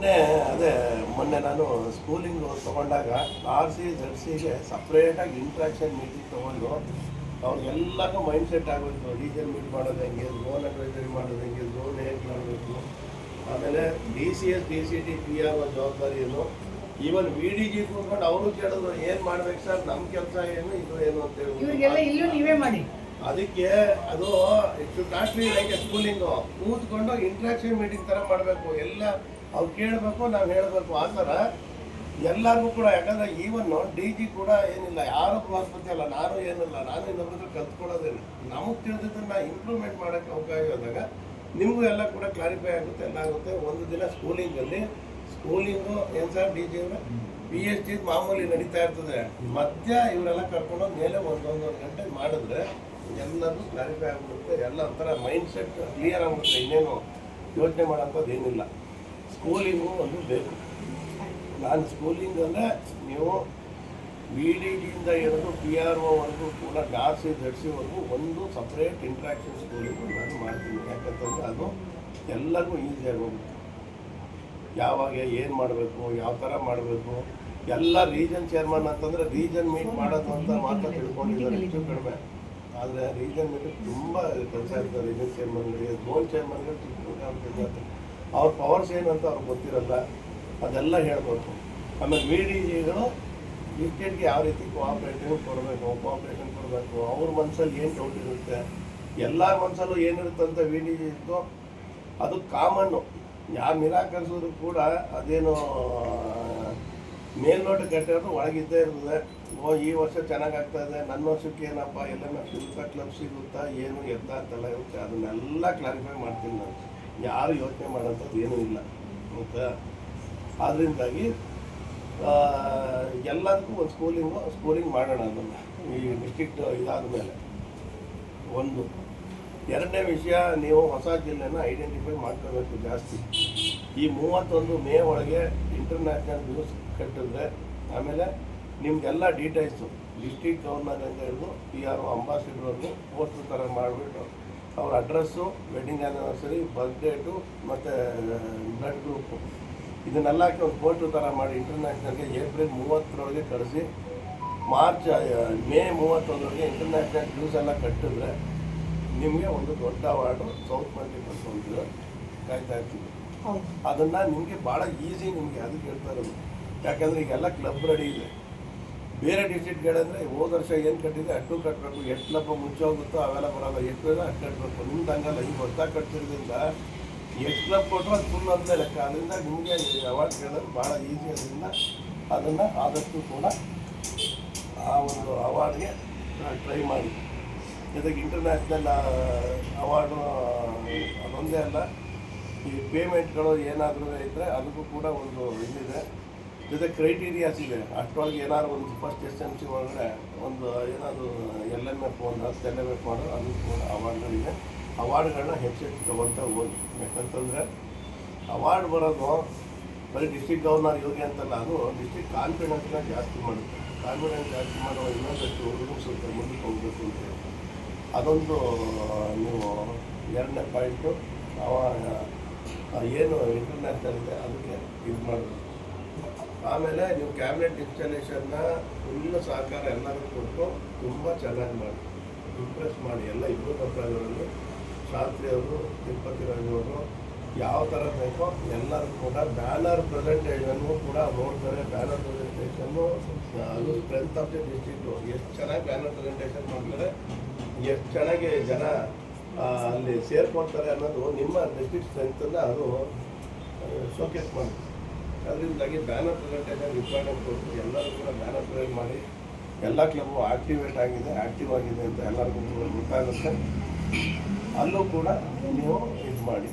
ಮೊನ್ನೆ ಅದೇ ಮೊನ್ನೆ ನಾನು ಸ್ಕೂಲಿಂಗ್ ತೊಗೊಂಡಾಗ ಆರ್ ಸಿ ಜೆಡ್ ಸಿಗೆ ಸಪ್ರೇಟಾಗಿ ಇಂಟ್ರಾಕ್ಷನ್ ಮೀಟಿಂಗ್ ತೊಗೊಂಡು ಅವ್ರಿಗೆಲ್ಲನೂ ಮೈಂಡ್ ಸೆಟ್ ಆಗೋಯ್ತು. ರೀಜನ್ ಮೀಟ್ ಮಾಡೋದು ಹೆಂಗೆ, ಝೋನ್ ಅಡ್ವೈಸರಿ ಮಾಡೋದು ಹೆಂಗೆ, ಝೋನ್ ಹೇಗೆ ಮಾಡಬೇಕು, ಆಮೇಲೆ D C S D C T P R ಜವಾಬ್ದಾರಿ ಏನು, ಈವನ್ ವಿ ಡಿ ಜಿ ಕೂತ್ಕೊಂಡು ಅವರು ಕೇಳಿದ್ರು ಏನು ಮಾಡ್ಬೇಕು ಸರ್, ನಮ್ಮ ಕೆಲಸ ಏನು ಇದು ಏನು ಅಂತ ಹೇಳಿ. ಅದಕ್ಕೆ ಅದು it should not be like a schooling, ಕೂತ್ಕೊಂಡು ಇಂಟ್ರಾಕ್ಷನ್ ಮೀಟಿಂಗ್ ಥರ ಮಾಡಬೇಕು. ಎಲ್ಲ ಅವ್ರು ಕೇಳಬೇಕು, ನಾವು ಹೇಳಬೇಕು, ಆ ಥರ ಎಲ್ಲರಿಗೂ ಕೂಡ. ಯಾಕಂದರೆ ಈವನ್ನು ಡಿ ಜಿ ಕೂಡ ಏನಿಲ್ಲ, ಯಾರು ಆಸ್ಪತ್ರೆ ಅಲ್ಲ, ನಾನು ಏನಿಲ್ಲ, ನಾನು ಇನ್ನೊಬ್ಬರು ಕಲ್ತ್ಕೊಳ್ಳೋದೇನು, ನಮಗೆ ತಿಳಿದಿದ್ದನ್ನು ಇಂಪ್ರೂವ್ಮೆಂಟ್ ಮಾಡೋಕ್ಕೆ ಅವಕಾಶ ಆದಾಗ ನಿಮಗೂ ಎಲ್ಲ ಕೂಡ ಕ್ಲಾರಿಫೈ ಆಗುತ್ತೆ, ಎಲ್ಲ ಆಗುತ್ತೆ. ಒಂದು ದಿನ ಸ್ಕೂಲಿಂಗಲ್ಲಿ ಸ್ಕೂಲಿಂಗು ಏನು ಸರ್ ಡಿ ಜಿ ಅವರ ಪಿ ಎಚ್ ಡಿ ಮಾಮೂಲಿ ನಡೀತಾ ಇರ್ತದೆ, ಮಧ್ಯ ಇವರೆಲ್ಲ ಕರ್ಕೊಂಡೋಗಿ ಮೇಲೆ ಒಂದೊಂದು ಗಂಟೆ ಮಾಡಿದ್ರೆ ಎಲ್ಲರೂ ಕ್ಲಾರಿಫೈ ಆಗಿಬಿಡುತ್ತೆ. ಎಲ್ಲ ಒಂಥರ ಮೈಂಡ್ ಸೆಟ್ ಕ್ಲಿಯರ್ ಆಗಿಬಿಡುತ್ತೆ. ಇನ್ನೇನು ಯೋಚನೆ ಮಾಡೋಂಥದ್ದು ಏನಿಲ್ಲ. ಸ್ಕೂಲಿಂಗು ಒಂದು ಬೇಕು. ನಾನು ಸ್ಕೂಲಿಂಗ್ ಅಂದರೆ ನೀವು ವಿ ಡಿ ಜಿಯಿಂದ ಹಿಡಿದು ಪಿ ಆರ್ ಒವರೆಗೂ ಕೂಡ ಸಿ ಜಡ್ಸಿವರೆಗೂ ಒಂದು ಸಪ್ರೇಟ್ ಇಂಟ್ರಾಕ್ಷನ್ ಸ್ಕೂಲಿಂಗು ನಾನು ಮಾಡ್ತೀನಿ. ಯಾಕಂತಂದರೆ ಅದು ಎಲ್ಲರಿಗೂ ಈಸಿಯಾಗಿ ಹೋಗುತ್ತೆ. ಯಾವಾಗ ಏನು ಮಾಡಬೇಕು, ಯಾವ ಥರ ಮಾಡಬೇಕು, ಎಲ್ಲ ರೀಜನ್ ಚೇರ್ಮನ್ ಅಂತಂದರೆ ರೀಜನ್ ಮೀಟ್ ಮಾಡೋದು ಅಂತ ಮಾತ್ರ ತಿಳ್ಕೊಂಡಿದ್ದಾರೆ ಹೆಚ್ಚು ಕಡಿಮೆ. ಆದರೆ ರೀಜನ್ ಮೀಟಿಂಗ್ ತುಂಬ ಕೆಲಸ ಇರ್ತದೆ. ರೀಜನ್ ಚೇರ್ಮನ್ಗಳಿಗೆ, ಝೋನ್ ಚೇರ್ಮನ್ಗಳು ತಿಳ್ಕೊಂಡು ಅವ್ರ ಪವರ್ಸ್ ಏನಂತ ಅವ್ರಿಗೆ ಗೊತ್ತಿರಲ್ಲ, ಅದೆಲ್ಲ ಹೇಳಬೇಕು. ಆಮೇಲೆ ವಿ ಡಿ ಜಿಗಳು ಡಿಸ್ಟ್ರಿಕ್ಟ್ಗೆ ಯಾವ ರೀತಿ ಕೋಆಪ್ರೇಷನ್ ಕೊಡಬೇಕು, ಅವ್ರ ಮನಸ್ಸಲ್ಲಿ ಏನು ಡೌಟ್ ಇರುತ್ತೆ, ಎಲ್ಲರ ಮನಸ್ಸಲ್ಲೂ ಏನಿರುತ್ತೆ ಅಂತ ವಿ ಡಿ ಜಿ ಇತ್ತು. ಅದು ಕಾಮನ್ನು, ಯಾರು ನಿರಾಕರಿಸೋದು ಕೂಡ ಅದೇನು ಮೇಲ್ನೋಟ ಕಟ್ಟಿರೋದು ಒಳಗಿದ್ದೇ ಇರ್ತದೆ. ಈ ವರ್ಷ ಚೆನ್ನಾಗಿ ಆಗ್ತಾಯಿದೆ, ನನ್ನ ವರ್ಷಕ್ಕೆ ಏನಪ್ಪ ಎಲ್ಲ ಸಿಗುತ್ತಾ, ಕ್ಲಬ್ ಸಿಗುತ್ತಾ, ಏನು ಎತ್ತ ಅಂತೆಲ್ಲ ಇರುತ್ತೆ. ಅದನ್ನೆಲ್ಲ ಕ್ಲಾರಿಫೈ ಮಾಡ್ತೀನಿ ನಾನು. ಯಾರು ಯೋಚನೆ ಮಾಡೋಂಥದ್ದು ಏನೂ ಇಲ್ಲ ಆಯಿತಾ. ಆದ್ದರಿಂದಾಗಿ ಎಲ್ಲದಕ್ಕೂ ಒಂದು ಸ್ಕೂಲಿಂಗ್ ಮಾಡೋಣ ಅದನ್ನು ಈ ಡಿಸ್ಟ್ರಿಕ್ಟ್ ಇದಾದ ಮೇಲೆ. ಒಂದು ಎರಡನೇ ವಿಷಯ, ನೀವು ಹೊಸ ಜಿಲ್ಲೆನ ಐಡೆಂಟಿಫೈ ಮಾಡ್ಕೋಬೇಕು ಜಾಸ್ತಿ. ಈ 31 ಮೇ ಒಳಗೆ ಇಂಟರ್ನ್ಯಾಷನಲ್ ನ್ಯೂಸ್ ಕಟ್ಟಿದ್ರೆ ಆಮೇಲೆ ನಿಮಗೆಲ್ಲ ಡೀಟೇಲ್ಸು ಡಿಸ್ಟ್ರಿಕ್ಟ್ ಗವರ್ನರಿಂದ ಹಿಡಿದು ಪಿ ಆರ್ ಒ ಅಂಬಾಸಿಡರ್ವರೆಗೂ ಪೋಸ್ಟ್ ಥರ ಮಾಡಿಬಿಟ್ಟು ಅವ್ರ ಅಡ್ರೆಸ್ಸು, ವೆಡ್ಡಿಂಗ್ ಆ್ಯನಿವರ್ಸರಿ, ಬರ್ತ್ಡೇಟು ಮತ್ತು ಬ್ಲಡ್ ಗ್ರೂಪು ಇದನ್ನೆಲ್ಲ ಹಾಕಿ ಒಂದು ಪೋಸ್ಟು ಥರ ಮಾಡಿ ಇಂಟರ್ನ್ಯಾಷನಲ್ಗೆ ಏಪ್ರಿಲ್ 30ರೊಳಗೆ ಕಳಿಸಿ ಮೇ 31ರೊಳಗೆ ಇಂಟರ್ನ್ಯಾಷನಲ್ ನ್ಯೂಸ್ ಎಲ್ಲ ಕಟ್ಟಿದ್ರೆ ನಿಮಗೆ ಒಂದು ದೊಡ್ಡ ಅವಾರ್ಡು ಸೌತ್ ಮಲ್ಟಿಪಲ್ಸ್ ಒಂದು ಕಾಯ್ತಾ ಇರ್ತೀವಿ. ಅದನ್ನು ನಿಮಗೆ ಭಾಳ ಈಸಿ, ನಿಮಗೆ ಅದಕ್ಕೆ ಹೇಳ್ತಾ ಇರೋದು. ಯಾಕಂದರೆ ಈಗೆಲ್ಲ ಕ್ಲಬ್ ರೆಡಿ ಇದೆ. ಬೇರೆ ಡಿಸ್ಟ್ರಿಕ್ಟ್ಗಳಂದರೆ ಹೋದ ವರ್ಷ ಏನು ಕಟ್ಟಿದೆ ಅಷ್ಟು ಕಟ್ಟಬೇಕು, ಎಷ್ಟು ಕ್ಲಬ್ ಮುಂಚೆ ಹೋಗುತ್ತೋ ಅವೆಲ್ಲ ಬರೋಲ್ಲ, ಎಷ್ಟು ಬೇಗ ಅಷ್ಟು ಕಟ್ಟಬೇಕು. ನಿಮ್ದು ಹಂಗಲ್ಲ, ಈಗ ಹೊಸ್ದಾಗಿ ಕಟ್ತಿರೋದ್ರಿಂದ ಎಷ್ಟು ಕ್ಲಬ್ ಕೊಟ್ಟರು ಅದು ಫುಲ್ ಅಂತ ಲೆಕ್ಕ. ಅದರಿಂದ ನಿಮಗೆ ಅವಾರ್ಡ್ ಕೇಳೋದು ಭಾಳ ಈಸಿ. ಅದರಿಂದ ಅದನ್ನು ಆದಷ್ಟು ಕೂಡ ಆ ಒಂದು ಅವಾರ್ಡ್ಗೆ ಟ್ರೈ ಮಾಡಿ. ಜೊತೆಗೆ ಇಂಟರ್ನ್ಯಾಷನಲ್ ಅವಾರ್ಡು ಅದೊಂದೇ ಅಲ್ಲ, ಈ ಪೇಮೆಂಟ್ಗಳು ಏನಾದರೂ ಇದ್ದರೆ ಅದಕ್ಕೂ ಕೂಡ ಒಂದು ಇದಿದೆ. ಜೊತೆ ಕ್ರೈಟೀರಿಯಾಸ್ ಇದೆ. ಅಷ್ಟರೊಳಗೆ ಏನಾದ್ರು ಒಂದು ಫಸ್ಟ್ ಎಸ್ ಎಮ್ ಸಿ ಒಳಗಡೆ ಒಂದು ಏನಾದರೂ ಎಲ್ ಎಮ್ ಎಫ್ ಒಂದು 10 LMF ಮಾಡೋದು, ಅದು ಕೂಡ ಅವಾರ್ಡ್ಗಳಿದೆ. ಅವಾರ್ಡ್ಗಳನ್ನ ಹೆಚ್ಚೆಚ್ಚು ತೊಗೊಳ್ತಾ ಹೋಗಿ. ಯಾಕಂತಂದರೆ ಅವಾರ್ಡ್ ಬರೋದು ಬರೀ ಡಿಸ್ಟ್ರಿಕ್ಟ್ ಗವರ್ನರ್ ಯೋಗಿ ಅಂತಲ್ಲ, ಅದು ಡಿಸ್ಟ್ರಿಕ್ಟ್ ಕಾನ್ಫಿಡೆನ್ಸ್ನ ಜಾಸ್ತಿ ಮಾಡುತ್ತೆ. ಕಾನ್ಫಿಡೆನ್ಸ್ ಜಾಸ್ತಿ ಮಾಡುವ ಇನ್ನೊಂದಷ್ಟು ಹುಡುಗಿಸುತ್ತೆ, ಮುಂದಕ್ಕೆ ಹೋಗಬೇಕು ಅಂತ ಹೇಳಿ. ಅದೊಂದು ನೀವು ಎರಡನೇ ಪಾಯಿಂಟು. ಏನು ಇಂಟರ್ನ್ಯಾಷನಲ್ ಇದೆ ಅದಕ್ಕೆ ಇದು ಮಾಡಬೇಕು. ಆಮೇಲೆ ನೀವು ಕ್ಯಾಬಿನೆಟ್ ಇನ್ಸ್ಟಾಲೇಷನ್ನ ಫುಲ್ ಸಹಕಾರ ಎಲ್ಲರೂ ಕೊಟ್ಟು ತುಂಬ ಚೆನ್ನಾಗಿ ಮಾಡಿ, ಇಂಪ್ರೆಸ್ ಮಾಡಿ. ಎಲ್ಲ ಇಬ್ಬರು ಪತ್ರಗಳಲ್ಲಿ ಶಾಸ್ತ್ರಿ ಅವರು, ತಿರುಪತಿ ರಾಜವರು ಯಾವ ಥರ ಬೇಕೋ ಎಲ್ಲರೂ ಕೂಡ ಬ್ಯಾನರ್ ಪ್ರೆಸೆಂಟೇಷನ್ನು ಕೂಡ ನೋಡ್ತಾರೆ. ಬ್ಯಾನರ್ ಪ್ರೆಸೆಂಟೇಷನ್ನು ಅದು ಸ್ಟ್ರೆಂತ್ ಆಫ್ ದಿ ಡಿಸ್ಟ್ರಿಕ್ಟು. ಎಷ್ಟು ಚೆನ್ನಾಗಿ ಬ್ಯಾನರ್ ಪ್ರೆಸೆಂಟೇಷನ್ ಮಾಡ್ತಾರೆ, ಎಷ್ಟು ಚೆನ್ನಾಗಿ ಜನ ಅಲ್ಲಿ ಸೇರ್ಕೊಳ್ತಾರೆ ಅನ್ನೋದು ನಿಮ್ಮ ಡಿಸ್ಟ್ರಿಕ್ಟ್ ಸ್ಟ್ರೆಂತನ್ನು ಅದು ಶೋಕೇಸ್ ಮಾಡುತ್ತೆ. ಅದರಿಂದಾಗಿ ಬ್ಯಾನರ್ ಪ್ರೆಸೆಂಟೇಷನ್ ಇಂಪಾರ್ಟೆಂಟ್ ಕೊಟ್ಟು ಎಲ್ಲರೂ ಕೂಡ ಬ್ಯಾನರ್ ಪ್ರೆಸೆಂಟ್ ಮಾಡಿ. ಎಲ್ಲ ಕ್ಲಬ್ಬು ಆಕ್ಟಿವ್ ಆಗಿದೆ ಅಂತ ಎಲ್ಲರಿಗೂ ಗೊತ್ತಾಗುತ್ತೆ. ಅಲ್ಲೂ ಕೂಡ ನೀವು ಇದು ಮಾಡಿ.